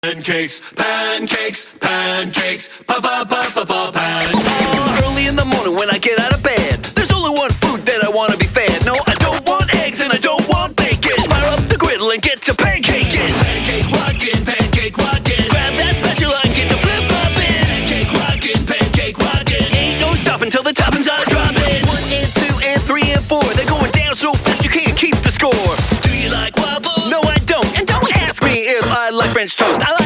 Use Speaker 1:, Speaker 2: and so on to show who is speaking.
Speaker 1: Pancakes, pancakes, pancakes, pancakes.
Speaker 2: Early in the morning when I get out of bed, there's only one food that I want to be fed. No, I don't want eggs and I don't want bacon. Fire up the griddle and get to pancaking.
Speaker 1: Pancake rockin', pancake rockin'.
Speaker 2: Grab that spatula and get to flip-flopping.
Speaker 1: Pancake rockin', pancake rockin'.
Speaker 2: Ain't no stopping till the toppings are dropping. 1 and 2 and 3 and 4, they're going down so fast you can't keep the score.
Speaker 1: Do you like waffles?
Speaker 2: No, I don't. And don't ask me if I like French toast. I